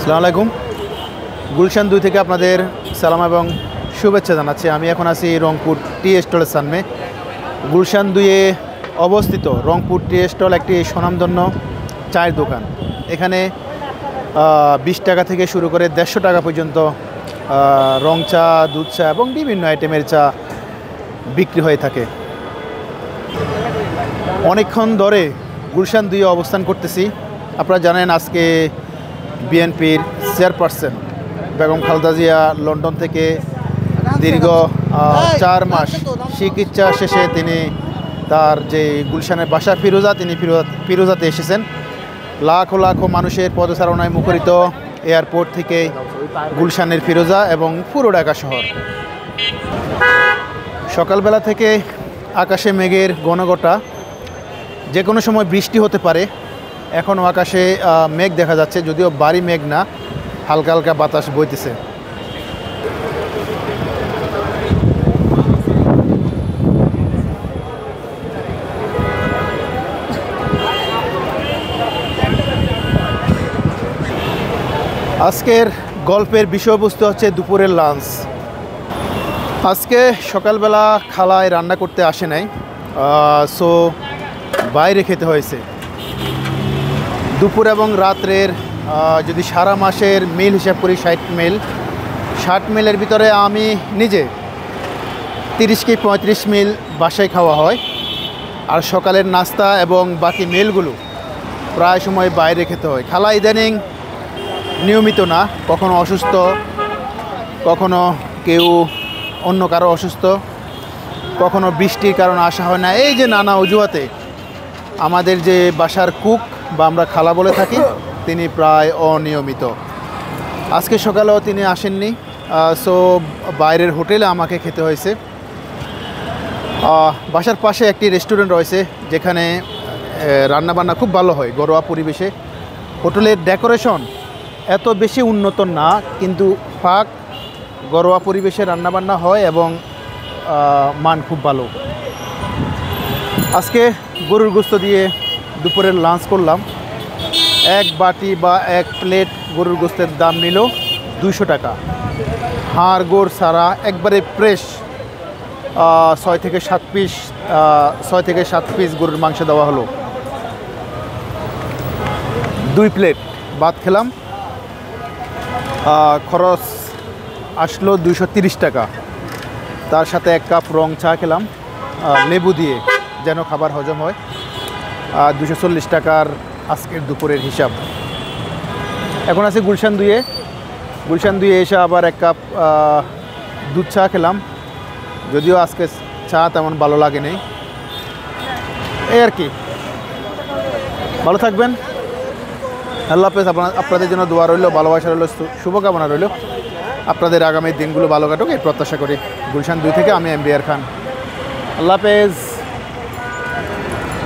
আসসালামু আলাইকুম। গুলশান 2 থেকে আপনাদের সালাম এবং শুভেচ্ছা জানাচ্ছি। আমি এখন আছি রংপুর টি স্টলের সামনে। গুলশান 2-এ অবস্থিত রংপুর টি স্টল একটি স্বনামধন্য চায়ের দোকান। এখানে 20 টাকা থেকে শুরু করে 150 টাকা পর্যন্ত রং চা, দুধ চা এবং বিভিন্ন আইটেমের চা বিক্রি হয়ে থাকে। অনেকক্ষণ ধরে গুলশান 2-এ অবস্থান করতেছি। আপনারা জানেন আজকে বিএনপির চেয়ারপারসন বেগম খালেদা জিয়া লন্ডন থেকে দীর্ঘ 4 মাস চিকিৎসা শেষে তিনি তার যে গুলশানের বাসা তিনি ফিরোজাতে এসেছেন। লাখো লাখো মানুষের পদচারণায় মুখরিত এয়ারপোর্ট থেকে গুলশানের ফিরোজা এবং পুরো ঢাকা শহর। সকালবেলা থেকে আকাশে মেঘের ঘনঘটা, যে কোনো সময় বৃষ্টি হতে পারে। এখনও আকাশে মেঘ দেখা যাচ্ছে, যদিও ভারী মেঘ না, হালকা হালকা বাতাস বইতেছে। আজকের গল্পের বিষয়বস্তু হচ্ছে দুপুরের লাঞ্চ। আজকে সকালবেলা খালায় রান্না করতে আসে নাই, সো বাইরে খেতে হয়েছে। দুপুর এবং রাত্রের যদি সারা মাসের মিল হিসাব করি 60 মিলের ভিতরে আমি নিজে 30 কি 35 মিল বাসায় খাওয়া হয়। আর সকালের নাস্তা এবং বাকি মিলগুলো প্রায় সময় বাইরে খেতে হয়। খালা ইদানিং নিয়মিত না, কখনো অসুস্থ, কখনো কেউ অন্য কারো অসুস্থ, কখনো বৃষ্টির কারণে আসা হয় না। এই যে নানা অজুহাতে আমাদের যে বাসার কুক বা আমরা খালা বলে থাকি, তিনি প্রায় অনিয়মিত। আজকে সকালেও তিনি আসেননি, সো বাইরের হোটেলে আমাকে খেতে হয়েছে। বাসার পাশে একটি রেস্টুরেন্ট রয়েছে যেখানে রান্নাবান্না খুব ভালো হয়, ঘরোয়া পরিবেশে। হোটেলের ডেকোরেশন এত বেশি উন্নত না, কিন্তু পাক ঘরোয়া পরিবেশে রান্নাবান্না হয় এবং মান খুব ভালো। আজকে গরুর গোশত দিয়ে দুপুরের লাঞ্চ করলাম। এক বাটি বা এক প্লেট গরুর গোশতের দাম নিল 200 টাকা। হাড় গোড় সারা একবারে ফ্রেশ 6 থেকে 7 পিস গরুর মাংস দেওয়া হলো। 2 প্লেট ভাত খেলাম, খরচ আসলো 230 টাকা। তার সাথে 1 কাপ রং চা খেলাম লেবু দিয়ে, যেন খাবার হজম হয়। 240 টাকার আজকের দুপুরের হিসাব। এখন আছে গুলশান 2-এ। গুলশান 2-এ এসে আবার 1 কাপ দুধ চা খেলাম, যদিও আজকে চা তেমন ভালো লাগে নেই। এই আর কি। ভালো থাকবেন, আল্লাহ হাফেজ। আপনাদের জন্য দোয়া রইল, ভালোবাসা রইল, শুভকামনা রইল। আপনাদের আগামী দিনগুলো ভালো কাটুক এই প্রত্যাশা করি। গুলশান 2 থেকে আমি এমবিআর খান। আল্লাহ হাফেজ।